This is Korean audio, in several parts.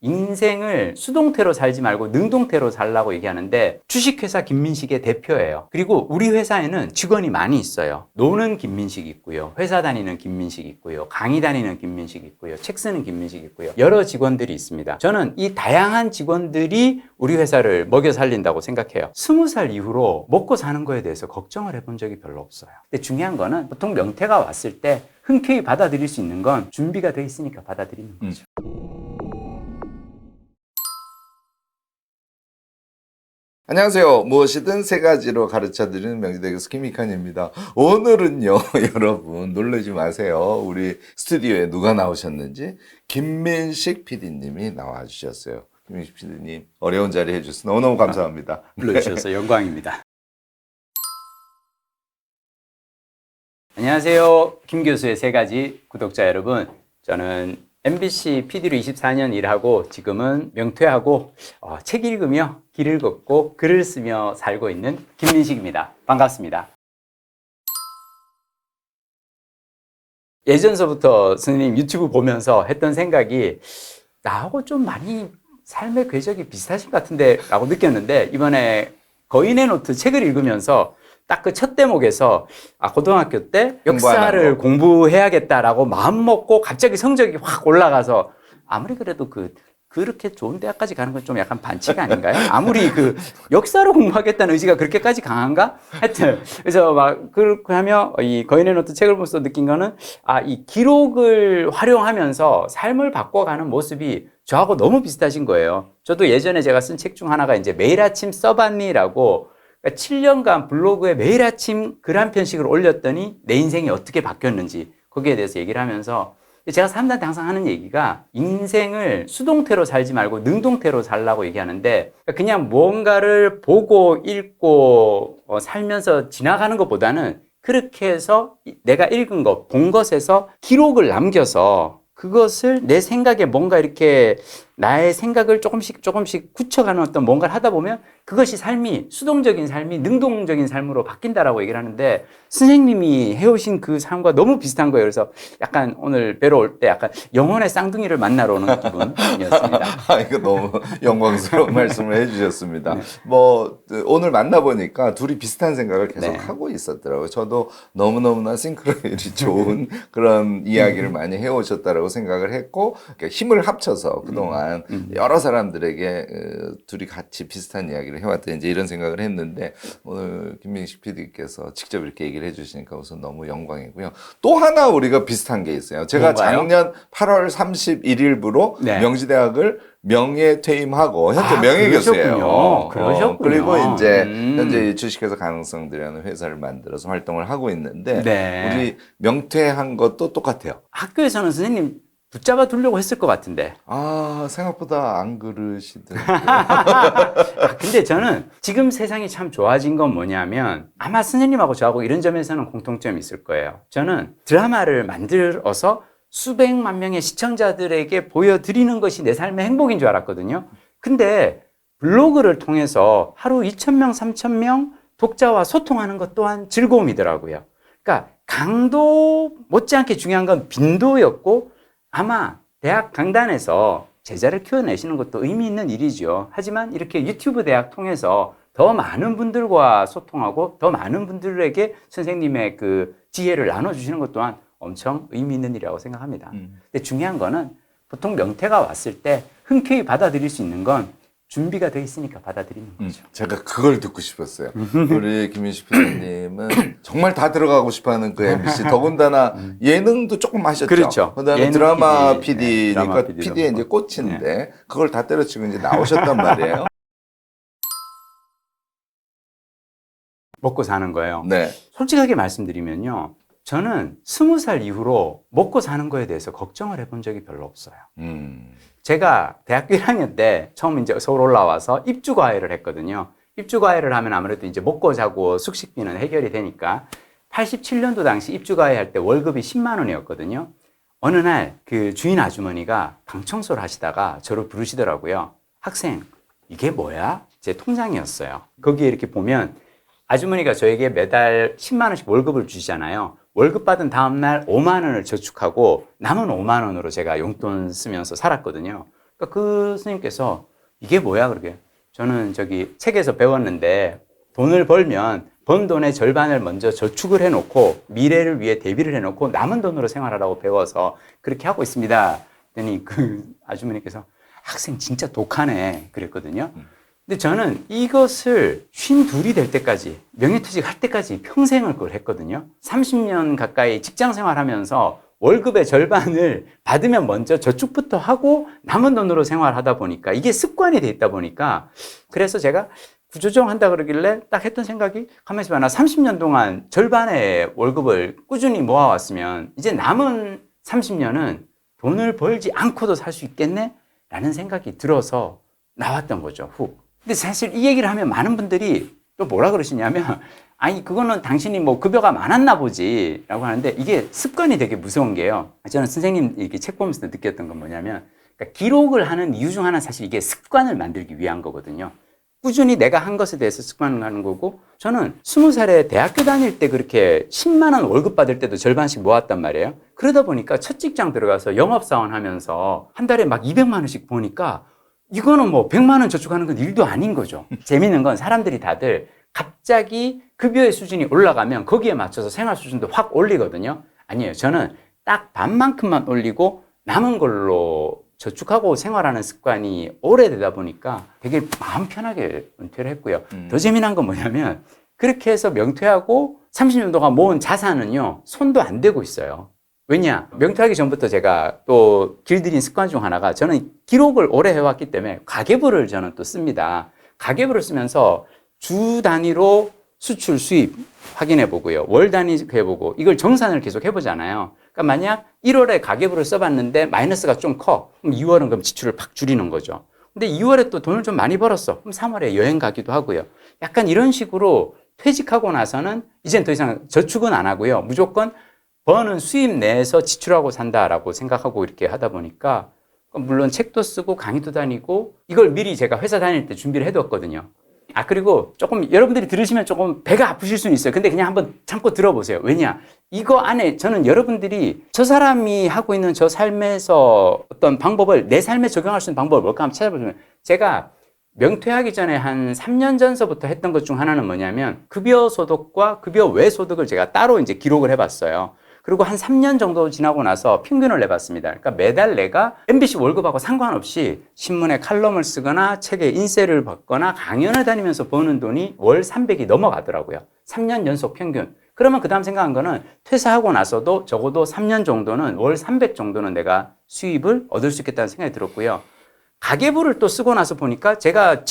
인생을 수동태로 살지 말고 능동태로 살라고 얘기하는데 주식회사 김민식의 대표예요. 그리고 우리 회사에는 직원이 많이 있어요. 노는 김민식 있고요. 회사 다니는 김민식 있고요. 강의 다니는 김민식 있고요. 책 쓰는 김민식 있고요. 여러 직원들이 있습니다. 저는 이 다양한 직원들이 우리 회사를 먹여 살린다고 생각해요. 20살 이후로 먹고 사는 거에 대해서 걱정을 해본 적이 별로 없어요. 근데 중요한 거는 보통 명퇴가 왔을 때 흔쾌히 받아들일 수 있는 건 준비가 돼 있으니까 받아들이는 거죠. 안녕하세요. 무엇이든 세 가지로 가르쳐드리는 명지대교수 김익환입니다. 오늘은요, 여러분 놀라지 마세요. 우리 스튜디오에 누가 나오셨는지 김민식 PD님이 나와주셨어요. 김민식 PD님 어려운 자리 해주셔서 너무너무 감사합니다. 불러주셔서 영광입니다. 안녕하세요. 김 교수의 세 가지 구독자 여러분. 저는 MBC PD로 24년 일하고 지금은 명퇴하고 책 읽으며 길을 걷고 글을 쓰며 살고 있는 김민식입니다. 반갑습니다. 예전서부터 선생님 유튜브 보면서 했던 생각이 나하고 좀 많이 삶의 궤적이 비슷하신 것 같은데 라고 느꼈는데 이번에 거인의 노트 책을 읽으면서 딱 그 첫 대목에서 고등학교 때 역사를 공부해야겠다라고 마음 먹고 갑자기 성적이 확 올라가서 아무리 그래도 그렇게 좋은 대학까지 가는 건 좀 약간 반칙 아닌가요? 아무리 역사를 공부하겠다는 의지가 그렇게까지 강한가? 하여튼 그래서 막 그렇게 하며 이 거인의 노트 책을 보면서 느낀 거는 이 기록을 활용하면서 삶을 바꿔가는 모습이 저하고 너무 비슷하신 거예요. 저도 예전에 제가 쓴 책 중 하나가 이제 매일 아침 써봤니라고 7년간 블로그에 매일 아침 글 한 편씩을 올렸더니 내 인생이 어떻게 바뀌었는지 거기에 대해서 얘기를 하면서 제가 사람들한테 항상 하는 얘기가 인생을 수동태로 살지 말고 능동태로 살라고 얘기하는데 그냥 뭔가를 보고 읽고 살면서 지나가는 것보다는 그렇게 해서 내가 읽은 것, 본 것에서 기록을 남겨서 그것을 내 생각에 뭔가 이렇게 나의 생각을 조금씩 굳혀가는 어떤 뭔가를 하다 보면 그것이 수동적인 삶이 능동적인 삶으로 바뀐다라고 얘기를 하는데 선생님이 해오신 그 삶과 너무 비슷한 거예요. 그래서 약간 오늘 뵈러 올 때 약간 영혼의 쌍둥이를 만나러 오는 기분이었습니다. 이거 너무 영광스러운 말씀을 해주셨습니다. 네. 오늘 만나보니까 둘이 비슷한 생각을 계속 네. 하고 있었더라고요. 저도 너무너무나 싱크로율이 좋은 그런 이야기를 많이 해오셨다라고 생각을 했고, 힘을 합쳐서 그동안 여러 사람들에게 둘이 같이 비슷한 이야기를 해왔다. 이제 이런 생각을 했는데, 오늘 김민식 PD께서 직접 이렇게 얘기를 해주시니까 우선 너무 영광이고요. 또 하나 우리가 비슷한 게 있어요. 제가 뭔가요? 작년 8월 31일부로 네. 명지대학을 명예퇴임하고 현재 명예교수예요. 그러셨군요. 그리고 이제 현재 주식회사 가능성들이라는 회사를 만들어서 활동을 하고 있는데 네. 우리 명퇴한 것도 똑같아요. 학교에서는 선생님 붙잡아 두려고 했을 것 같은데. 생각보다 안 그러시더라고요. 근데 저는 지금 세상이 참 좋아진 건 뭐냐면 아마 선생님하고 저하고 이런 점에서는 공통점이 있을 거예요. 저는 드라마를 만들어서 수백만 명의 시청자들에게 보여드리는 것이 내 삶의 행복인 줄 알았거든요. 근데 블로그를 통해서 하루 2,000명, 3,000명 독자와 소통하는 것 또한 즐거움이더라고요. 그러니까 강도 못지않게 중요한 건 빈도였고 아마 대학 강단에서 제자를 키워내시는 것도 의미 있는 일이죠. 하지만 이렇게 유튜브 대학 통해서 더 많은 분들과 소통하고 더 많은 분들에게 선생님의 그 지혜를 나눠주시는 것 또한 엄청 의미 있는 일이라고 생각합니다. 근데 중요한 거는 보통 명퇴가 왔을 때 흔쾌히 받아들일 수 있는 건 준비가 돼 있으니까 받아들이는 거죠. 제가 그걸 듣고 싶었어요. 우리 김민식 PD님은 정말 다 들어가고 싶어하는 그 MBC 더군다나 예능도 조금 하셨죠. 그렇죠. 그다음에 드라마 PD니까 드라마 PD 도 PD의 이제 그렇고. 꽃인데 그걸 다 때려치고 이제 나오셨단 말이에요. 먹고 사는 거예요. 네. 솔직하게 말씀드리면요. 저는 20살 이후로 먹고 사는 거에 대해서 걱정을 해본 적이 별로 없어요. 제가 대학교 1학년 때 처음 이제 서울 올라와서 입주과외를 했거든요. 입주과외를 하면 아무래도 이제 먹고 자고 숙식비는 해결이 되니까 87년도 당시 입주과외 할 때 월급이 10만 원이었거든요. 어느 날 그 주인 아주머니가 방 청소를 하시다가 저를 부르시더라고요. 학생, 이게 뭐야? 제 통장이었어요. 거기에 이렇게 보면 아주머니가 저에게 매달 10만 원씩 월급을 주시잖아요. 월급 받은 다음날 5만 원을 저축하고 남은 5만 원으로 제가 용돈 쓰면서 살았거든요. 그러니까 그 스님께서 이게 뭐야 그러게. 저는 저기 책에서 배웠는데 돈을 벌면 번 돈의 절반을 먼저 저축을 해놓고 미래를 위해 대비를 해놓고 남은 돈으로 생활하라고 배워서 그렇게 하고 있습니다. 그랬더니 그 아주머니께서 학생 진짜 독하네 그랬거든요. 근데 저는 이것을 52이 될 때까지 명예퇴직 할 때까지 평생을 그걸 했거든요. 30년 가까이 직장 생활하면서 월급의 절반을 받으면 먼저 저축부터 하고 남은 돈으로 생활하다 보니까 이게 습관이 돼 있다 보니까 그래서 제가 구조조정 한다 그러길래 딱 했던 생각이 가만히 있어봐. 나 30년 동안 절반의 월급을 꾸준히 모아왔으면 이제 남은 30년은 돈을 벌지 않고도 살 수 있겠네? 라는 생각이 들어서 나왔던 거죠, 훅. 근데 사실 이 얘기를 하면 많은 분들이 또 뭐라 그러시냐면 아니 그거는 당신이 뭐 급여가 많았나 보지 라고 하는데 이게 습관이 되게 무서운 게요. 저는 선생님 이렇게 책 보면서 느꼈던 건 뭐냐면 그러니까 기록을 하는 이유 중 하나는 사실 이게 습관을 만들기 위한 거거든요. 꾸준히 내가 한 것에 대해서 습관을 하는 거고 저는 20살에 대학교 다닐 때 그렇게 10만 원 월급 받을 때도 절반씩 모았단 말이에요. 그러다 보니까 첫 직장 들어가서 영업사원 하면서 한 달에 막 200만 원씩 보니까 이거는 뭐 100만 원 저축하는 건 일도 아닌 거죠. 재밌는 건 사람들이 다들 갑자기 급여의 수준이 올라가면 거기에 맞춰서 생활 수준도 확 올리거든요. 아니에요. 저는 딱 반만큼만 올리고 남은 걸로 저축하고 생활하는 습관이 오래되다 보니까 되게 마음 편하게 은퇴를 했고요. 더 재미난 건 뭐냐면 그렇게 해서 명퇴하고 30년 동안 모은 자산은요, 손도 안 대고 있어요. 왜냐? 명퇴하기 전부터 제가 또 길들인 습관 중 하나가 저는 기록을 오래 해왔기 때문에 가계부를 저는 또 씁니다. 가계부를 쓰면서 주 단위로 수출, 수입 확인해 보고요. 월 단위 해보고 이걸 정산을 계속 해보잖아요. 그러니까 만약 1월에 가계부를 써봤는데 마이너스가 좀 커. 그럼 2월은 그럼 지출을 팍 줄이는 거죠. 근데 2월에 또 돈을 좀 많이 벌었어. 그럼 3월에 여행 가기도 하고요. 약간 이런 식으로 퇴직하고 나서는 이젠 더 이상 저축은 안 하고요. 무조건 버는 수입 내에서 지출하고 산다라고 생각하고 이렇게 하다 보니까 물론 책도 쓰고 강의도 다니고 이걸 미리 제가 회사 다닐 때 준비를 해뒀거든요. 아, 그리고 조금 여러분들이 들으시면 조금 배가 아프실 수는 있어요. 근데 그냥 한번 참고 들어보세요. 왜냐? 이거 안에 저는 여러분들이 저 사람이 하고 있는 저 삶에서 어떤 방법을 내 삶에 적용할 수 있는 방법을 뭘까 한번 찾아보시면 제가 명퇴하기 전에 한 3년 전서부터 했던 것 중 하나는 뭐냐면 급여 소득과 급여 외 소득을 제가 따로 이제 기록을 해봤어요. 그리고 한 3년 정도 지나고 나서 평균을 내봤습니다. 그러니까 매달 내가 MBC 월급하고 상관없이 신문에 칼럼을 쓰거나 책에 인쇄를 받거나 강연을 다니면서 버는 돈이 월 300이 넘어가더라고요. 3년 연속 평균. 그러면 그 다음 생각한 거는 퇴사하고 나서도 적어도 3년 정도는 월 300 정도는 내가 수입을 얻을 수 있겠다는 생각이 들었고요. 가계부를 또 쓰고 나서 보니까 제가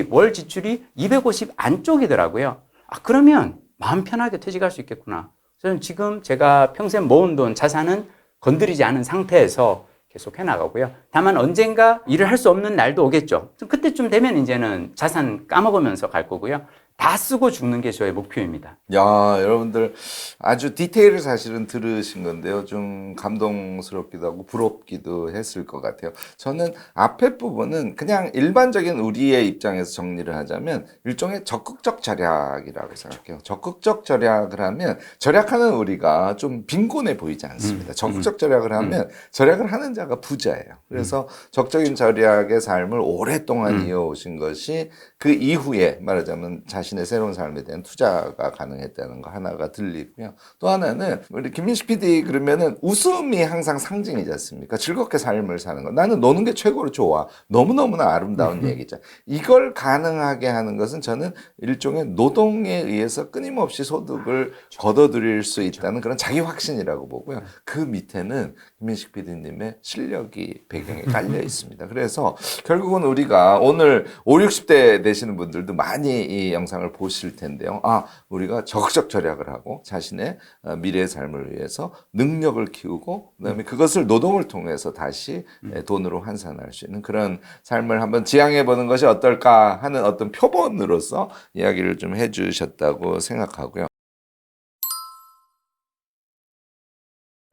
월 지출이 250 안쪽이더라고요. 아, 그러면 마음 편하게 퇴직할 수 있겠구나. 저는 지금 제가 평생 모은 돈, 자산은 건드리지 않은 상태에서 계속 해나가고요. 다만 언젠가 일을 할 수 없는 날도 오겠죠. 그때쯤 되면 이제는 자산 까먹으면서 갈 거고요. 다 쓰고 죽는 게 저의 목표입니다. 야, 여러분들 아주 디테일을 사실은 들으신 건데요. 좀 감동스럽기도 하고 부럽기도 했을 것 같아요. 저는 앞에 부분은 그냥 일반적인 우리의 입장에서 정리를 하자면 일종의 적극적 절약이라고 생각해요. 적극적 절약을 하면 절약하는 우리가 좀 빈곤해 보이지 않습니다. 적극적 절약을 하면 절약을 하는 자가 부자예요. 그래서 적적인 절약의 삶을 오랫동안 이어오신 것이 그 이후에 말하자면 자신의 새로운 삶에 대한 투자가 가능했다는 거 하나가 들리고요. 또 하나는 우리 김민식 PD 그러면은 웃음이 항상 상징이지 않습니까? 즐겁게 삶을 사는 거. 나는 노는 게 최고로 좋아. 너무너무나 아름다운 얘기죠. 이걸 가능하게 하는 것은 저는 일종의 노동에 의해서 끊임없이 소득을 걷어들일 수 있다는 그런 자기 확신이라고 보고요. 그 밑에는 김민식 PD님의 실력이 배경에 깔려 있습니다. 그래서 결국은 우리가 오늘 5, 60대 되시는 분들도 많이 이 영상을 보실 텐데요. 아, 우리가 적극적 절약을 하고 자신의 미래의 삶을 위해서 능력을 키우고 그다음에 그것을 노동을 통해서 다시 돈으로 환산할 수 있는 그런 삶을 한번 지향해 보는 것이 어떨까 하는 어떤 표본으로서 이야기를 좀 해주셨다고 생각하고요.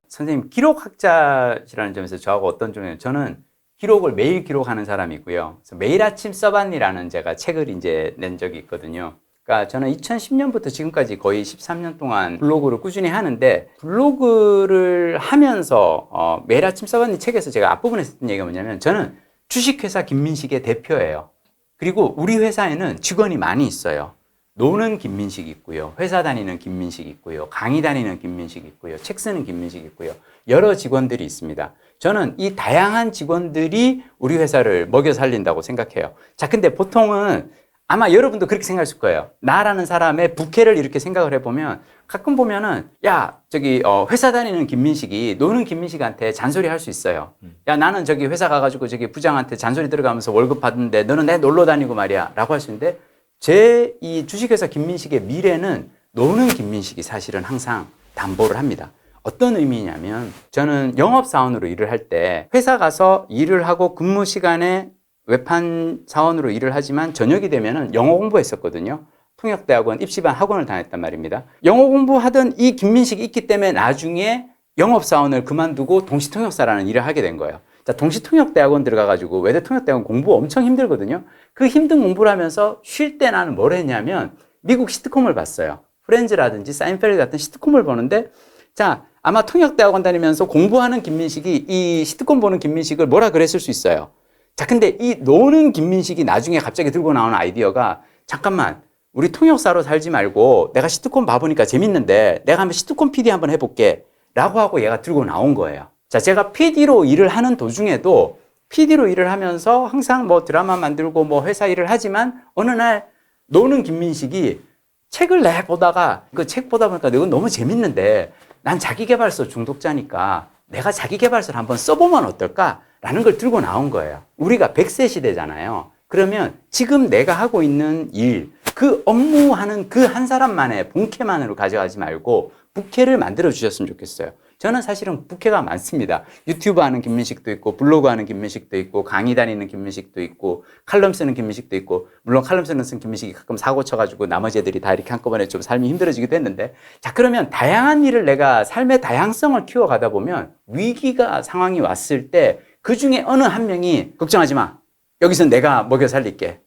선생님, 기록학자시라는 점에서 저하고 어떤 점이냐면 저는 기록을 매일 기록하는 사람이고요. 그래서 매일 아침 써봤니라는 제가 책을 이제 낸 적이 있거든요. 그러니까 저는 2010년부터 지금까지 거의 13년 동안 블로그를 꾸준히 하는데 블로그를 하면서 매일 아침 써봤니 책에서 제가 앞부분에 했던 얘기가 뭐냐면 저는 주식회사 김민식의 대표예요. 그리고 우리 회사에는 직원이 많이 있어요. 노는 김민식 있고요. 회사 다니는 김민식 있고요. 강의 다니는 김민식 있고요. 책 쓰는 김민식 있고요. 여러 직원들이 있습니다. 저는 이 다양한 직원들이 우리 회사를 먹여 살린다고 생각해요. 자, 근데 보통은 아마 여러분도 그렇게 생각했을 거예요. 나라는 사람의 부캐를 이렇게 생각을 해보면 가끔 보면은 야, 저기 회사 다니는 김민식이 노는 김민식한테 잔소리 할 수 있어요. 야, 나는 저기 회사 가가지고 저기 부장한테 잔소리 들어가면서 월급 받는데 너는 내 놀러 다니고 말이야 라고 할 수 있는데 제 이 주식회사 김민식의 미래는 노는 김민식이 사실은 항상 담보를 합니다. 어떤 의미냐면 저는 영업사원으로 일을 할 때 회사 가서 일을 하고 근무 시간에 외판 사원으로 일을 하지만 저녁이 되면은 영어 공부했었거든요. 통역대학원 입시반 학원을 다녔단 말입니다. 영어 공부하던 이 김민식이 있기 때문에 나중에 영업사원을 그만두고 동시통역사라는 일을 하게 된 거예요. 자, 동시통역대학원 들어가가지고 외대 통역대학원 공부 엄청 힘들거든요. 그 힘든 공부를 하면서 쉴 때 나는 뭘 했냐면 미국 시트콤을 봤어요. 프렌즈라든지 사인펠드 같은 시트콤을 보는데 자, 아마 통역대학원 다니면서 공부하는 김민식이 이 시트콤 보는 김민식을 뭐라 그랬을 수 있어요. 자, 근데 이 노는 김민식이 나중에 갑자기 들고 나오는 아이디어가 잠깐만, 우리 통역사로 살지 말고 내가 시트콤 봐보니까 재밌는데 내가 한번 시트콤 PD 한번 해볼게 라고 하고 얘가 들고 나온 거예요. 자, 제가 PD로 일을 하는 도중에도 PD로 일을 하면서 항상 뭐 드라마 만들고 뭐 회사 일을 하지만 어느 날 노는 김민식이 책을 보다가 그 책 보다 보니까 이건 너무 재밌는데 난 자기계발서 중독자니까 내가 자기계발서를 한번 써보면 어떨까라는 걸 들고 나온 거예요. 우리가 100세 시대잖아요. 그러면 지금 내가 하고 있는 일, 그 업무하는 그 한 사람만의 본캐만으로 가져가지 말고 부캐를 만들어 주셨으면 좋겠어요. 저는 사실은 부캐가 많습니다. 유튜브 하는 김민식도 있고 블로그 하는 김민식도 있고 강의 다니는 김민식도 있고 칼럼 쓰는 김민식도 있고 물론 칼럼 쓰는 김민식이 가끔 사고 쳐가지고 나머지 애들이 다 이렇게 한꺼번에 좀 삶이 힘들어지기도 했는데 자, 그러면 다양한 일을 내가 삶의 다양성을 키워가다 보면 위기가 상황이 왔을 때 그중에 어느 한 명이 걱정하지 마. 여기서 내가 먹여 살릴게.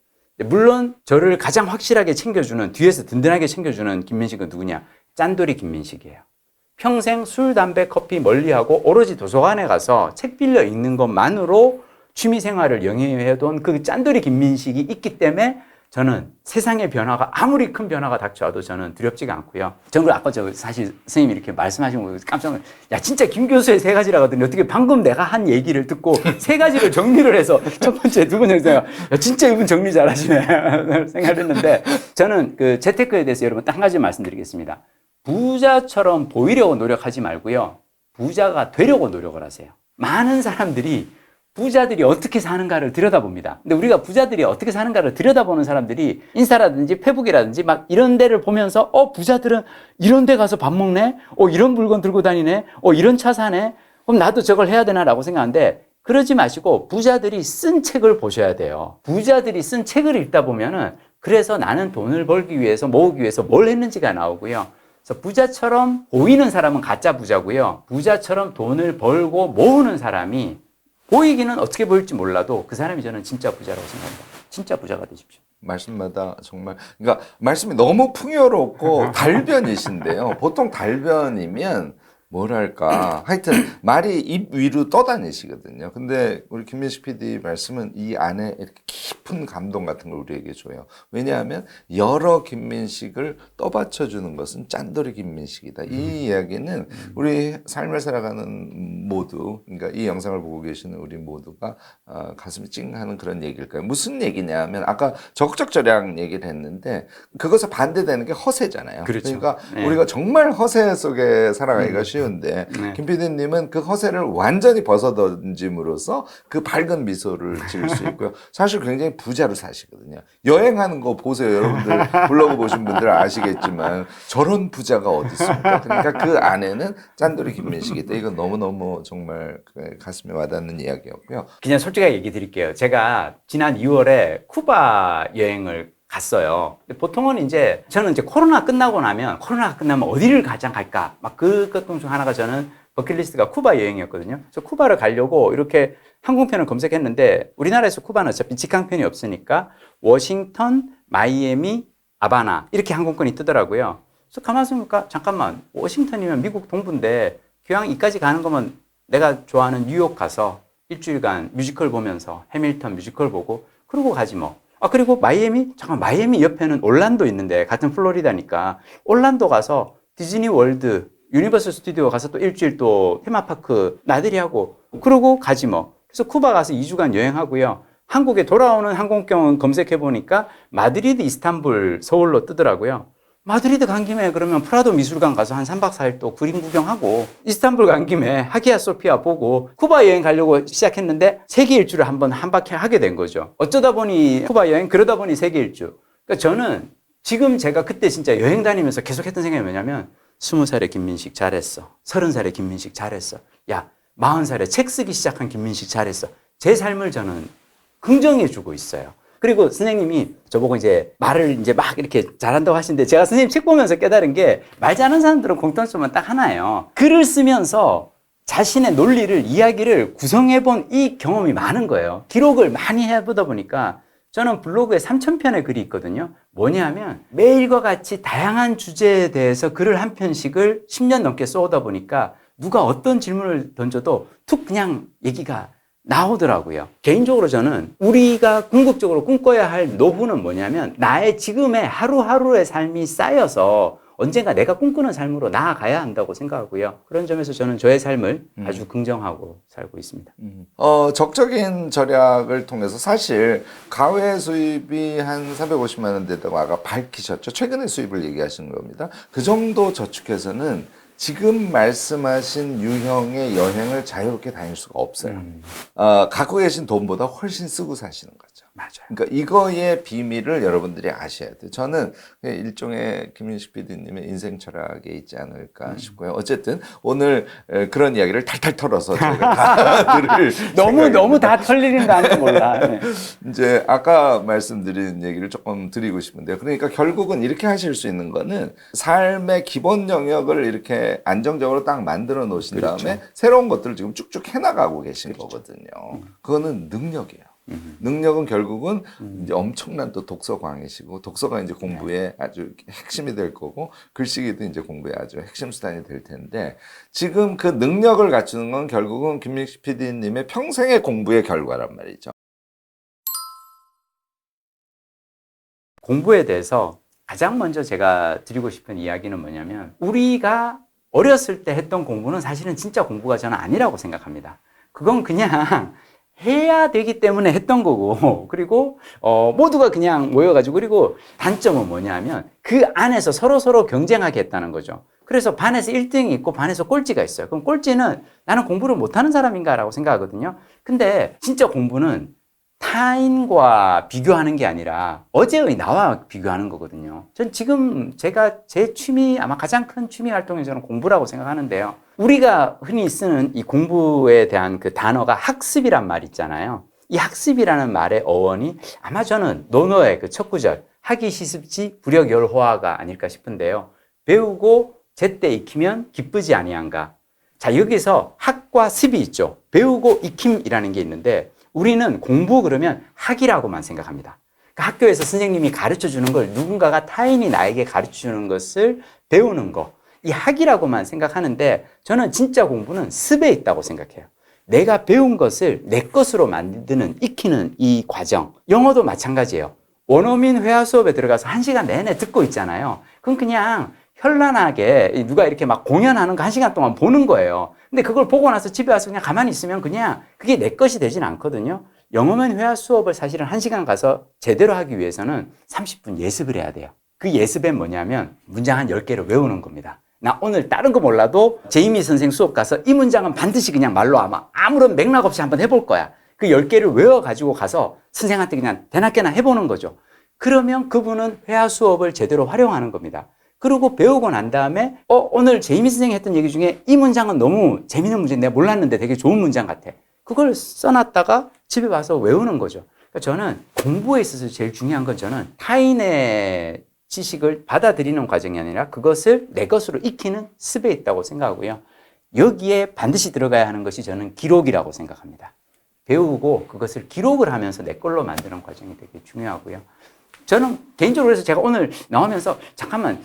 물론 저를 가장 확실하게 챙겨주는 뒤에서 든든하게 챙겨주는 김민식은 누구냐? 짠돌이 김민식이에요. 평생 술, 담배, 커피 멀리하고 오로지 도서관에 가서 책 빌려 읽는 것만으로 취미생활을 영위해둔 그 짠돌이 김민식이 있기 때문에 저는 세상의 변화가 아무리 큰 변화가 닥쳐와도 저는 두렵지가 않고요. 저는 아까 사실 선생님이 이렇게 말씀하신 거 깜짝 놀랐어요. 야, 진짜 김 교수의 세 가지라거든요. 어떻게 방금 내가 한 얘기를 듣고 세 가지를 정리를 해서 첫 번째, 두 번째 생각, 야, 진짜 이분 정리 잘하시네 생각을 했는데 저는 그 재테크에 대해서 여러분 딱 한 가지 말씀드리겠습니다. 부자처럼 보이려고 노력하지 말고요. 부자가 되려고 노력을 하세요. 많은 사람들이 부자들이 어떻게 사는가를 들여다봅니다. 근데 우리가 부자들이 어떻게 사는가를 들여다보는 사람들이 인스타라든지 페북이라든지 막 이런 데를 보면서 부자들은 이런 데 가서 밥 먹네? 이런 물건 들고 다니네? 이런 차 사네? 그럼 나도 저걸 해야 되나라고 생각하는데 그러지 마시고 부자들이 쓴 책을 보셔야 돼요. 부자들이 쓴 책을 읽다 보면은 그래서 나는 돈을 벌기 위해서 모으기 위해서 뭘 했는지가 나오고요. 그래서 부자처럼 보이는 사람은 가짜 부자고요. 부자처럼 돈을 벌고 모으는 사람이 보이기는 어떻게 보일지 몰라도 그 사람이 저는 진짜 부자라고 생각합니다. 진짜 부자가 되십시오. 말씀마다 정말, 그러니까 말씀이 너무 풍요롭고 달변이신데요. 보통 달변이면 뭐랄까 하여튼 말이 입 위로 떠다니시거든요. 근데 우리 김민식 PD 말씀은 이 안에 이렇게 깊은 감동 같은 걸 우리에게 줘요. 왜냐하면 여러 김민식을 떠받쳐주는 것은 짠돌이 김민식이다. 이 이야기는 우리 삶을 살아가는 모두, 그러니까 이 영상을 보고 계시는 우리 모두가 가슴이 찡하는 그런 얘기일까요? 무슨 얘기냐면 아까 적적절약 얘기를 했는데 그것에 반대되는 게 허세잖아요. 그렇죠. 그러니까 네. 우리가 정말 허세 속에 살아가기가 쉬운데 네. 김 PD님은 그 허세를 완전히 벗어던짐으로써 그 밝은 미소를 지을 수 있고요. 사실 굉장히 부자로 사시거든요. 여행하는 거 보세요. 여러분들 블로그 보신 분들 아시겠지만 저런 부자가 어디 있습니까? 그러니까 그 안에는 짠돌이 김민식이다. 이건 너무너무 정말 가슴에 와닿는 이야기였고요. 그냥 솔직하게 얘기 드릴게요. 제가 지난 2월에 쿠바 여행을 갔어요. 보통은 저는 코로나가 끝나면 어디를 가장 갈까? 막 그 것 중 하나가 저는 버킷리스트가 쿠바 여행이었거든요. 그래서 쿠바를 가려고 이렇게 항공편을 검색했는데 우리나라에서 쿠바는 어차피 직항편이 없으니까 워싱턴, 마이애미, 아바나 이렇게 항공권이 뜨더라고요. 그래서 가만히 보니까 잠깐만 워싱턴이면 미국 동부인데 교양 이까지 가는 거면 내가 좋아하는 뉴욕 가서 일주일간 뮤지컬 보면서 해밀턴 뮤지컬 보고 그러고 가지 뭐. 그리고 마이애미? 잠깐 마이애미 옆에는 올란도 있는데 같은 플로리다니까 올란도 가서 디즈니 월드, 유니버설 스튜디오 가서 또 일주일 또 테마파크 나들이 하고 그러고 가지 뭐. 그래서 쿠바 가서 2주간 여행하고요. 한국에 돌아오는 항공권 검색해 보니까 마드리드, 이스탄불, 서울로 뜨더라고요. 마드리드 간 김에 그러면 프라도 미술관 가서 한 3박 4일 또 그림 구경하고 이스탄불 간 김에 하기야 소피아 보고 쿠바 여행 가려고 시작했는데 세계 일주를 한 바퀴 하게 된 거죠. 어쩌다 보니 쿠바 여행 그러다 보니 세계 일주. 그러니까 저는 지금 제가 그때 진짜 여행 다니면서 계속 했던 생각이 뭐냐면 20살에 김민식 잘했어. 30살에 김민식 잘했어. 야 40살에 책 쓰기 시작한 김민식 잘했어. 제 삶을 저는 긍정해 주고 있어요. 그리고 선생님이 저보고 이제 말을 이제 막 이렇게 잘한다고 하시는데 제가 선생님 책 보면서 깨달은 게 말 잘하는 사람들은 공통점은 딱 하나예요. 글을 쓰면서 자신의 논리를, 이야기를 구성해 본 이 경험이 많은 거예요. 기록을 많이 해보다 보니까 저는 블로그에 3,000편의 글이 있거든요. 뭐냐면 매일과 같이 다양한 주제에 대해서 글을 한 편씩을 10년 넘게 써오다 보니까 누가 어떤 질문을 던져도 툭 그냥 얘기가 나오더라고요. 개인적으로 저는 우리가 궁극적으로 꿈꿔야 할 노후는 뭐냐면 나의 지금의 하루하루의 삶이 쌓여서 언젠가 내가 꿈꾸는 삶으로 나아가야 한다고 생각하고요. 그런 점에서 저는 저의 삶을 아주 긍정하고 살고 있습니다. 적적인 절약을 통해서 사실 가외 수입이 한 350만 원 된다고 아까 밝히셨죠. 최근의 수입을 얘기하시는 겁니다. 그 정도 저축해서는 지금 말씀하신 유형의 여행을 자유롭게 다닐 수가 없어요. 갖고 계신 돈보다 훨씬 쓰고 사시는 거죠. 맞아요. 그러니까 이거의 비밀을 여러분들이 아셔야 돼요. 저는 일종의 김민식 PD님의 인생 철학에 있지 않을까 싶고요. 어쨌든 오늘 그런 이야기를 탈탈 털어서 저희가 다 들을 너무 다 털리는다는 몰라. 네. 이제 아까 말씀드린 얘기를 조금 드리고 싶은데요. 그러니까 결국은 이렇게 하실 수 있는 거는 삶의 기본 영역을 이렇게 안정적으로 딱 만들어 놓으신 그렇죠. 다음에 새로운 것들을 지금 쭉쭉 해나가고 계신 거거든요. 그거는 능력이에요. 능력은 결국은 이제 엄청난 또 독서광이시고 독서가 이제 공부에 아주 핵심이 될 거고 글쓰기도 이제 공부에 아주 핵심 수단이 될 텐데 지금 그 능력을 갖추는 건 결국은 김민식 PD님의 평생의 공부의 결과란 말이죠. 공부에 대해서 가장 먼저 제가 드리고 싶은 이야기는 뭐냐면 우리가 어렸을 때 했던 공부는 사실은 진짜 공부가 저는 아니라고 생각합니다. 그건 그냥 해야 되기 때문에 했던 거고 그리고 모두가 그냥 모여가지고 그리고 단점은 뭐냐면 그 안에서 서로 경쟁하게 했다는 거죠. 그래서 반에서 1등이 있고 반에서 꼴찌가 있어요. 그럼 꼴찌는 나는 공부를 못하는 사람인가라고 생각하거든요. 근데 진짜 공부는 타인과 비교하는 게 아니라 어제의 나와 비교하는 거거든요. 전 지금 제가 제 취미 아마 가장 큰 취미 활동이 저는 공부라고 생각하는데요. 우리가 흔히 쓰는 이 공부에 대한 그 단어가 학습이란 말 있잖아요. 이 학습이라는 말의 어원이 아마 저는 논어의 그 첫 구절 학이 시습지 불역열호화가 아닐까 싶은데요. 배우고 제때 익히면 기쁘지 아니한가. 자, 여기서 학과 습이 있죠. 배우고 익힘이라는 게 있는데 우리는 공부 그러면 학이라고만 생각합니다. 그러니까 학교에서 선생님이 가르쳐 주는 걸 누군가가 타인이 나에게 가르쳐 주는 것을 배우는 거. 이 학이라고만 생각하는데 저는 진짜 공부는 습에 있다고 생각해요. 내가 배운 것을 내 것으로 만드는, 익히는 이 과정. 영어도 마찬가지예요. 원어민 회화 수업에 들어가서 1시간 내내 듣고 있잖아요. 그럼 그냥 현란하게 누가 이렇게 막 공연하는 거 1시간 동안 보는 거예요. 근데 그걸 보고 나서 집에 와서 그냥 가만히 있으면 그냥 그게 내 것이 되진 않거든요. 영어민 회화 수업을 사실은 1시간 가서 제대로 하기 위해서는 30분 예습을 해야 돼요. 그 예습은 뭐냐면 문장 한 10개를 외우는 겁니다. 나 오늘 다른 거 몰라도 제이미 선생 수업 가서 이 문장은 반드시 그냥 말로 아무런 맥락 없이 한번 해볼 거야. 그 10개를 외워가지고 가서 선생한테 그냥 대낮게나 해보는 거죠. 그러면 그분은 회화 수업을 제대로 활용하는 겁니다. 그리고 배우고 난 다음에 오늘 제이미 선생이 했던 얘기 중에 이 문장은 너무 재밌는 문제 내가 몰랐는데 되게 좋은 문장 같아. 그걸 써놨다가 집에 와서 외우는 거죠. 그러니까 저는 공부에 있어서 제일 중요한 건 저는 타인의 지식을 받아들이는 과정이 아니라 그것을 내 것으로 익히는 습에 있다고 생각하고요. 여기에 반드시 들어가야 하는 것이 저는 기록이라고 생각합니다. 배우고 그것을 기록을 하면서 내 걸로 만드는 과정이 되게 중요하고요. 저는 개인적으로 그래서 제가 오늘 나오면서 잠깐만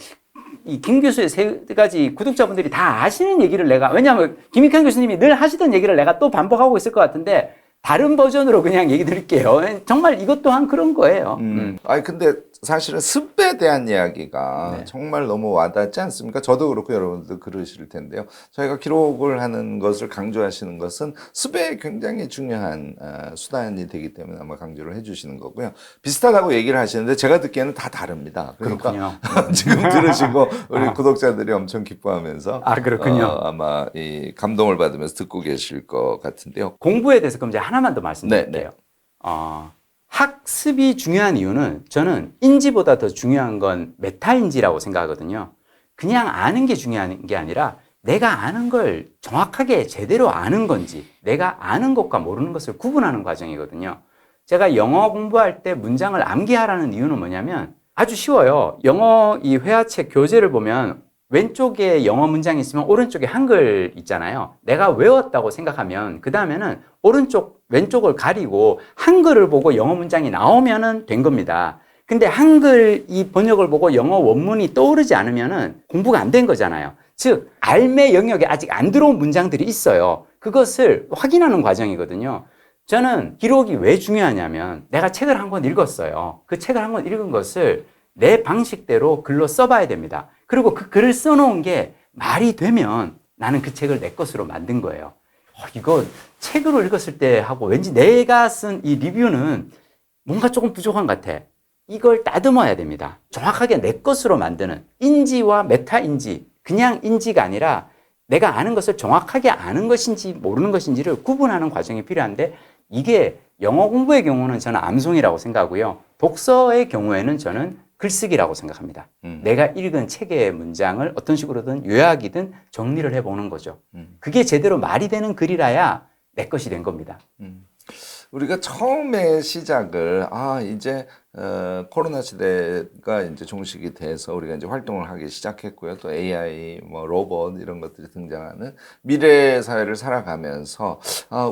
이 김 교수의 세 가지 구독자분들이 다 아시는 얘기를 왜냐하면 김익환 교수님이 늘 하시던 얘기를 내가 또 반복하고 있을 것 같은데 다른 버전으로 그냥 얘기 드릴게요. 정말 이것 또한 그런 거예요. 아니, 근데 사실은 습에 대한 이야기가 네. 정말 너무 와닿지 않습니까? 저도 그렇고 여러분들 그러실 텐데요. 저희가 기록을 하는 것을 강조하시는 것은 습에 굉장히 중요한 수단이 되기 때문에 아마 강조를 해주시는 거고요. 비슷하다고 얘기를 하시는데 제가 듣기에는 다 다릅니다. 그러니까 그렇군요. 지금 들으시고 우리 구독자들이 엄청 기뻐하면서 그렇군요. 아마 이 감동을 받으면서 듣고 계실 것 같은데요. 공부에 대해서 그럼 이제 하나만 더 말씀드릴게요. 네. 학습이 중요한 이유는 저는 인지보다 더 중요한 건 메타인지라고 생각하거든요. 그냥 아는 게 중요한 게 아니라 내가 아는 걸 정확하게 제대로 아는 건지 내가 아는 것과 모르는 것을 구분하는 과정이거든요. 제가 영어 공부할 때 문장을 암기하라는 이유는 뭐냐면 아주 쉬워요. 영어 이 회화책 교재를 보면 왼쪽에 영어 문장이 있으면 오른쪽에 한글 있잖아요. 내가 외웠다고 생각하면 그 다음에는 왼쪽을 가리고 한글을 보고 영어 문장이 나오면은 된 겁니다. 근데 한글 이 번역을 보고 영어 원문이 떠오르지 않으면은 공부가 안 된 거잖아요. 즉, 알매 영역에 아직 안 들어온 문장들이 있어요. 그것을 확인하는 과정이거든요. 저는 기록이 왜 중요하냐면 내가 책을 한 권 읽었어요. 그 책을 한 권 읽은 것을 내 방식대로 글로 써봐야 됩니다. 그리고 그 글을 써놓은 게 말이 되면 나는 그 책을 내 것으로 만든 거예요. 이거 책으로 읽었을 때 하고 왠지 내가 쓴 이 리뷰는 뭔가 조금 부족한 것 같아. 이걸 따듬어야 됩니다. 정확하게 내 것으로 만드는 인지와 메타인지, 그냥 인지가 아니라 내가 아는 것을 정확하게 아는 것인지 모르는 것인지를 구분하는 과정이 필요한데 이게 영어 공부의 경우는 저는 암송이라고 생각하고요. 독서의 경우에는 저는 글쓰기라고 생각합니다. 내가 읽은 책의 문장을 어떤 식으로든 요약이든 정리를 해보는 거죠. 그게 제대로 말이 되는 글이라야 내 것이 된 겁니다. 우리가 처음에 시작을 이제 코로나 시대가 이제 종식이 돼서 우리가 이제 활동을 하기 시작했고요. 또 AI, 뭐 로봇 이런 것들이 등장하는 미래 사회를 살아가면서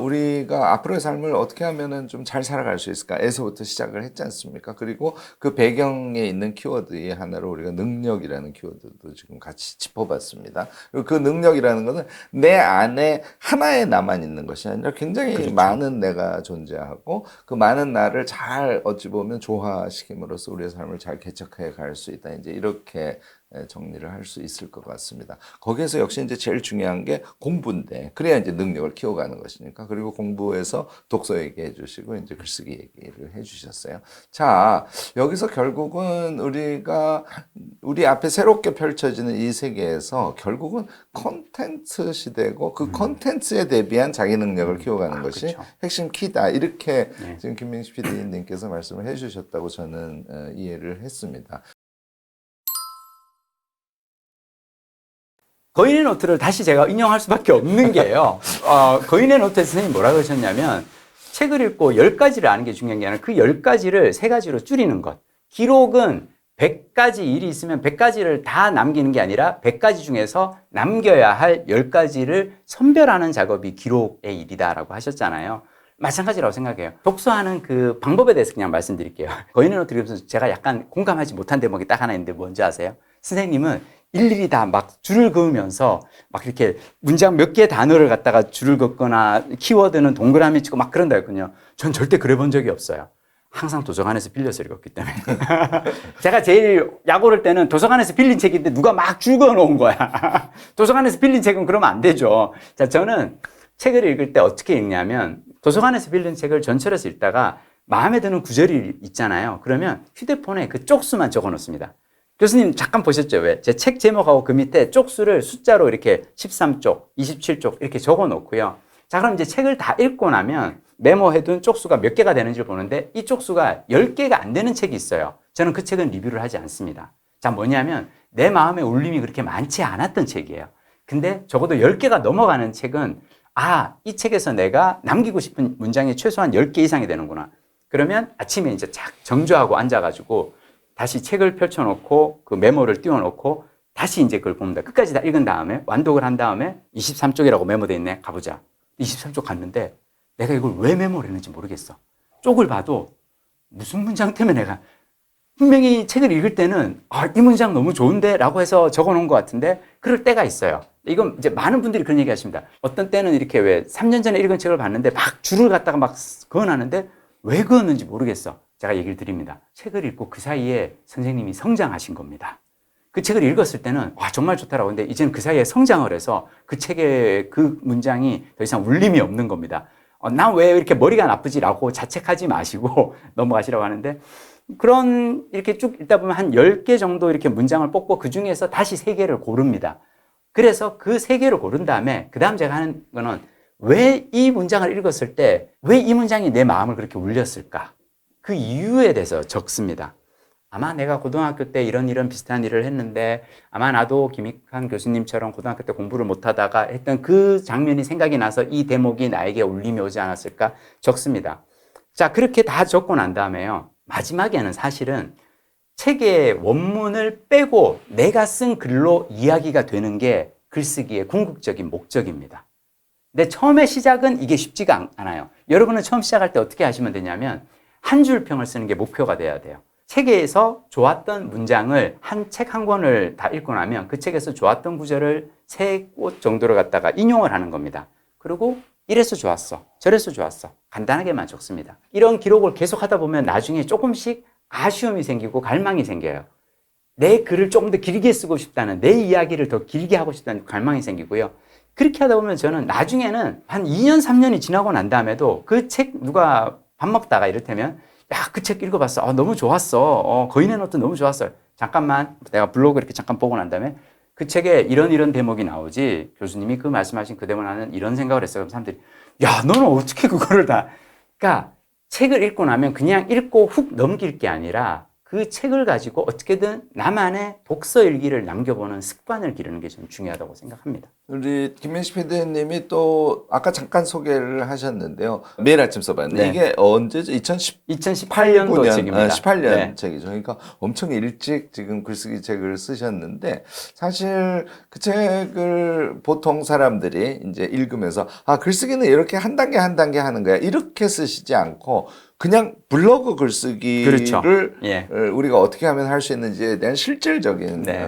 우리가 앞으로의 삶을 어떻게 하면은 좀 잘 살아갈 수 있을까에서부터 시작을 했지 않습니까? 그리고 그 배경에 있는 키워드의 하나로 우리가 능력이라는 키워드도 지금 같이 짚어봤습니다. 그리고 그 능력이라는 것은 내 안에 하나에 나만 있는 것이 아니라 굉장히 그렇죠. 많은 내가 존재하고 그 많은 나를 잘 어찌 보면 조화시킴으로써 우리의 삶을 잘 개척해 갈 수 있다. 이제 이렇게 정리를 할 수 있을 것 같습니다. 거기에서 역시 이제 제일 중요한 게 공부인데 그래야 이제 능력을 키워가는 것이니까. 그리고 공부에서 독서 얘기해 주시고 이제 글쓰기 얘기를 해 주셨어요. 자, 여기서 결국은 우리가 우리 앞에 새롭게 펼쳐지는 이 세계에서 결국은 콘텐츠 시대고 그 콘텐츠에 대비한 자기 능력을 키워가는 것이 그렇죠. 핵심 키다. 이렇게 네. 지금 김민식 PD님께서 말씀을 해 주셨다고 저는 이해를 했습니다. 거인의 노트를 다시 제가 인용할 수밖에 없는 게요. 거인의 노트에 선생님이 뭐라고 하셨냐면 책을 읽고 10가지를 아는 게 중요한 게 아니라 그 10가지를 3가지로 줄이는 것. 기록은 100가지 일이 있으면 100가지를 다 남기는 게 아니라 100가지 중에서 남겨야 할 10가지를 선별하는 작업이 기록의 일이다라고 하셨잖아요. 마찬가지라고 생각해요. 독서하는 그 방법에 대해서 그냥 말씀드릴게요. 거인의 노트를 읽으면서 제가 약간 공감하지 못한 대목이 딱 하나 있는데 뭔지 아세요? 선생님은 일일이 다 막 줄을 그으면서 막 이렇게 문장 몇 개의 단어를 갖다가 줄을 긋거나 키워드는 동그라미 치고 막 그런다 했거든요. 전 절대 그래 본 적이 없어요. 항상 도서관에서 빌려서 읽었기 때문에. 제가 제일 약 오를 때는 도서관에서 빌린 책인데 누가 막 줄 그어 놓은 거야. 도서관에서 빌린 책은 그러면 안 되죠. 자, 저는 책을 읽을 때 어떻게 읽냐면 도서관에서 빌린 책을 전철에서 읽다가 마음에 드는 구절이 있잖아요. 그러면 휴대폰에 그 쪽수만 적어 놓습니다. 교수님 잠깐 보셨죠? 왜? 제 책 제목하고 그 밑에 쪽수를 숫자로 이렇게 13쪽, 27쪽 이렇게 적어 놓고요. 자, 그럼 이제 책을 다 읽고 나면 메모해둔 쪽수가 몇 개가 되는지를 보는데 이 쪽수가 10개가 안 되는 책이 있어요. 저는 그 책은 리뷰를 하지 않습니다. 자, 뭐냐면 내 마음의 울림이 그렇게 많지 않았던 책이에요. 근데 적어도 10개가 넘어가는 책은 이 책에서 내가 남기고 싶은 문장이 최소한 10개 이상이 되는구나. 그러면 아침에 이제 착 정주하고 앉아가지고 다시 책을 펼쳐놓고 그 메모를 띄워놓고 다시 이제 그걸 봅니다. 끝까지 다 읽은 다음에 완독을 한 다음에 23쪽이라고 메모되어 있네. 가보자. 23쪽 갔는데 내가 이걸 왜 메모를 했는지 모르겠어. 쪽을 봐도 무슨 문장 때문에 내가 분명히 책을 읽을 때는 이 문장 너무 좋은데 라고 해서 적어 놓은 것 같은데 그럴 때가 있어요. 이건 이제 많은 분들이 그런 얘기 하십니다. 어떤 때는 이렇게 왜 3년 전에 읽은 책을 봤는데 막 줄을 갖다가 막 그어놨는데 왜 그었는지 모르겠어. 제가 얘기를 드립니다. 책을 읽고 그 사이에 선생님이 성장하신 겁니다. 그 책을 읽었을 때는 정말 좋다라고 근데 이제는 그 사이에 성장을 해서 그 책의 그 문장이 더 이상 울림이 없는 겁니다. 난 왜 이렇게 머리가 나쁘지라고 자책하지 마시고 넘어가시라고 하는데 그런 이렇게 쭉 읽다 보면 한 10개 정도 이렇게 문장을 뽑고 그 중에서 다시 3개를 고릅니다. 그래서 그 3개를 고른 다음에 그 다음 제가 하는 거는 왜 이 문장을 읽었을 때 왜 이 문장이 내 마음을 그렇게 울렸을까? 그 이유에 대해서 적습니다. 아마 내가 고등학교 때 이런 비슷한 일을 했는데 아마 나도 김익환 교수님처럼 고등학교 때 공부를 못하다가 했던 그 장면이 생각이 나서 이 대목이 나에게 울림이 오지 않았을까 적습니다. 자, 그렇게 다 적고 난 다음에요. 마지막에는 사실은 책의 원문을 빼고 내가 쓴 글로 이야기가 되는 게 글쓰기의 궁극적인 목적입니다. 근데 처음에 시작은 이게 쉽지가 않아요. 여러분은 처음 시작할 때 어떻게 하시면 되냐면 한 줄 평을 쓰는 게 목표가 돼야 돼요. 책에서 좋았던 문장을 책 한 권을 다 읽고 나면 그 책에서 좋았던 구절을 3곳 정도를 갖다가 인용을 하는 겁니다. 그리고 이래서 좋았어, 저래서 좋았어. 간단하게만 적습니다. 이런 기록을 계속 하다 보면 나중에 조금씩 아쉬움이 생기고 갈망이 생겨요. 내 글을 조금 더 길게 쓰고 싶다는, 내 이야기를 더 길게 하고 싶다는 갈망이 생기고요. 그렇게 하다 보면 저는 나중에는 한 2년, 3년이 지나고 난 다음에도 그 책 누가 밥 먹다가 이를테면 야, 그 책 읽어봤어. 너무 좋았어. 거인의 노트 너무 좋았어. 잠깐만, 내가 블로그 이렇게 잠깐 보고 난 다음에 그 책에 이런 대목이 나오지. 교수님이 그 말씀하신 그 대목 나는 이런 생각을 했어요. 그럼 사람들이, 야, 너는 어떻게 그거를 다. 그러니까 책을 읽고 나면 그냥 읽고 훅 넘길 게 아니라 그 책을 가지고 어떻게든 나만의 독서 일기를 남겨보는 습관을 기르는 게 좀 중요하다고 생각합니다. 우리 김민식 PD님이 또 아까 잠깐 소개를 하셨는데요. 매일 아침 써봤는데 네. 이게 언제죠? 2018년도 책입니다. 18년 네. 책이죠. 그러니까 엄청 일찍 지금 글쓰기 책을 쓰셨는데 사실 그 책을 보통 사람들이 이제 읽으면서 글쓰기는 이렇게 한 단계 한 단계 하는 거야. 이렇게 쓰시지 않고 그냥 블로그 글쓰기를 그렇죠. 예. 우리가 어떻게 하면 할 수 있는지에 대한 실질적인 네.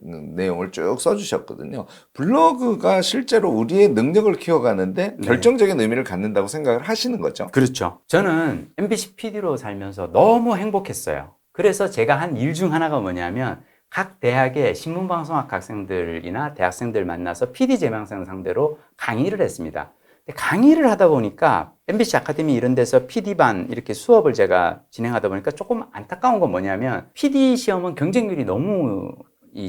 내용을 쭉 써주셨거든요. 블로그가 실제로 우리의 능력을 키워가는데 네. 결정적인 의미를 갖는다고 생각을 하시는 거죠. 그렇죠. 저는 MBC PD로 살면서 너무 행복했어요. 그래서 제가 한 일 중 하나가 뭐냐면 각 대학의 신문방송학 학생들이나 대학생들 만나서 PD 재망생 상대로 강의를 했습니다. 강의를 하다 보니까 MBC 아카데미 이런 데서 PD반 이렇게 수업을 제가 진행하다 보니까 조금 안타까운 건 뭐냐면 PD 시험은 경쟁률이 너무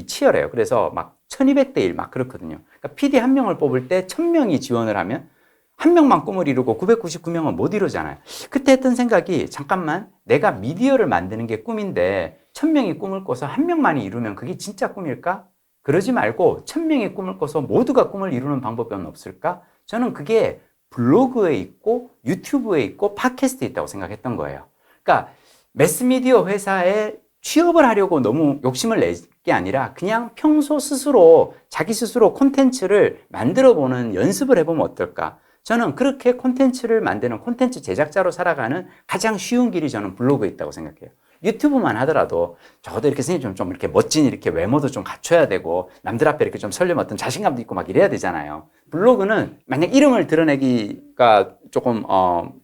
치열해요. 그래서 막 1200대 1 막 그렇거든요. 그러니까 PD 한 명을 뽑을 때 1000명이 지원을 하면 한 명만 꿈을 이루고 999명은 못 이루잖아요. 그때 했던 생각이 잠깐만 내가 미디어를 만드는 게 꿈인데 1000명이 꿈을 꿔서 한 명만이 이루면 그게 진짜 꿈일까? 그러지 말고 1000명이 꿈을 꿔서 모두가 꿈을 이루는 방법이 없을까? 저는 그게 블로그에 있고 유튜브에 있고 팟캐스트에 있다고 생각했던 거예요. 그러니까 매스미디어 회사에 취업을 하려고 너무 욕심을 낼 게 아니라 그냥 평소 스스로 자기 스스로 콘텐츠를 만들어보는 연습을 해보면 어떨까? 저는 그렇게 콘텐츠를 만드는 콘텐츠 제작자로 살아가는 가장 쉬운 길이 저는 블로그에 있다고 생각해요. 유튜브만 하더라도 적어도 이렇게 선생님 좀 이렇게 멋진 이렇게 외모도 좀 갖춰야 되고 남들 앞에 이렇게 좀 설령 어떤 자신감도 있고 막 이래야 되잖아요. 블로그는 만약 이름을 드러내기가 조금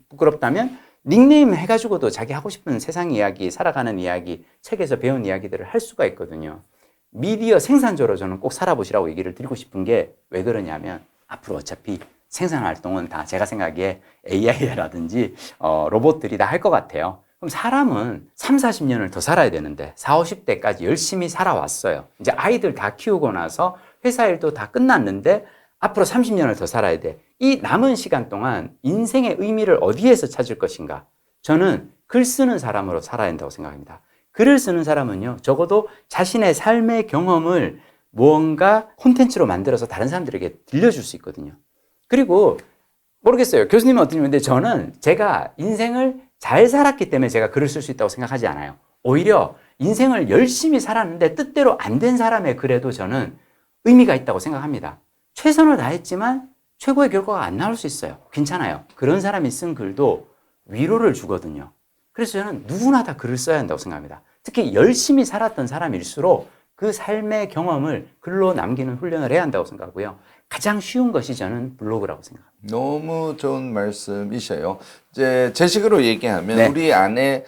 부끄럽다면 닉네임 해가지고도 자기 하고 싶은 세상 이야기, 살아가는 이야기, 책에서 배운 이야기들을 할 수가 있거든요. 미디어 생산자로 저는 꼭 살아보시라고 얘기를 드리고 싶은 게 왜 그러냐면 앞으로 어차피 생산 활동은 다 제가 생각에 AI라든지 로봇들이 다 할 것 같아요. 그럼 사람은 3, 40년을 더 살아야 되는데 40, 50대까지 열심히 살아왔어요. 이제 아이들 다 키우고 나서 회사 일도 다 끝났는데 앞으로 30년을 더 살아야 돼. 이 남은 시간 동안 인생의 의미를 어디에서 찾을 것인가? 저는 글 쓰는 사람으로 살아야 한다고 생각합니다. 글을 쓰는 사람은요, 적어도 자신의 삶의 경험을 무언가 콘텐츠로 만들어서 다른 사람들에게 들려줄 수 있거든요. 그리고 모르겠어요. 교수님은 어떠신데 저는 제가 인생을 잘 살았기 때문에 제가 글을 쓸 수 있다고 생각하지 않아요. 오히려 인생을 열심히 살았는데 뜻대로 안 된 사람의 글에도 저는 의미가 있다고 생각합니다. 최선을 다했지만 최고의 결과가 안 나올 수 있어요. 괜찮아요. 그런 사람이 쓴 글도 위로를 주거든요. 그래서 저는 누구나 다 글을 써야 한다고 생각합니다. 특히 열심히 살았던 사람일수록 그 삶의 경험을 글로 남기는 훈련을 해야 한다고 생각하고요. 가장 쉬운 것이 저는 블로그라고 생각합니다. 너무 좋은 말씀이셔요. 이제 제 식으로 얘기하면 네. 우리 안에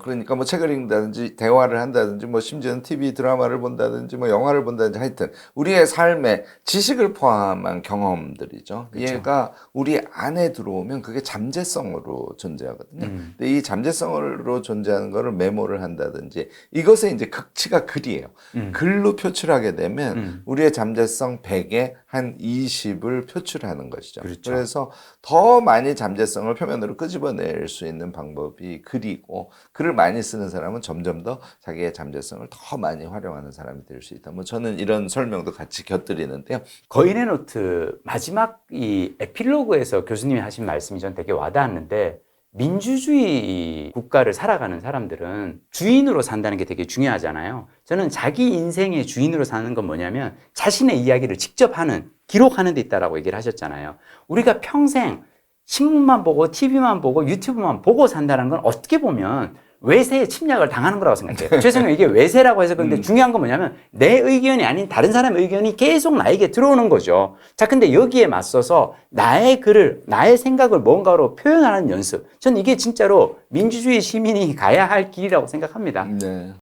그러니까 뭐 책을 읽는다든지 대화를 한다든지 뭐 심지어는 TV 드라마를 본다든지 뭐 영화를 본다든지 하여튼 우리의 삶에 지식을 포함한 경험들이죠. 그렇죠. 얘가 우리 안에 들어오면 그게 잠재성으로 존재하거든요. 근데 이 잠재성으로 존재하는 거를 메모를 한다든지 이것의 이제 극치가 글이에요. 글로 표출하게 되면 우리의 잠재성 100에 한 20을 표출하는 것이죠. 그렇죠. 그래서 더 많이 잠재성을 표면으로 끄집어낼 수 있는 방법이 글이고 글을 많이 쓰는 사람은 점점 더 자기의 잠재성을 더 많이 활용하는 사람이 될 수 있다. 뭐 저는 이런 설명도 같이 곁들이는데요. 거인의 노트 마지막 이 에필로그에서 교수님이 하신 말씀이 전 되게 와닿았는데 민주주의 국가를 살아가는 사람들은 주인으로 산다는 게 되게 중요하잖아요. 저는 자기 인생의 주인으로 사는 건 뭐냐면 자신의 이야기를 직접 하는, 기록하는 데 있다라고 얘기를 하셨잖아요. 우리가 평생 신문만 보고 TV만 보고 유튜브만 보고 산다는 건 어떻게 보면 외세의 침략을 당하는 거라고 생각해요. 죄송해요. 이게 외세라고 해서 그런데 중요한 건 뭐냐면 내 의견이 아닌 다른 사람의 의견이 계속 나에게 들어오는 거죠. 자, 근데 여기에 맞서서 나의 글을, 나의 생각을 뭔가로 표현하는 연습. 전 이게 진짜로 민주주의 시민이 가야 할 길이라고 생각합니다. 네.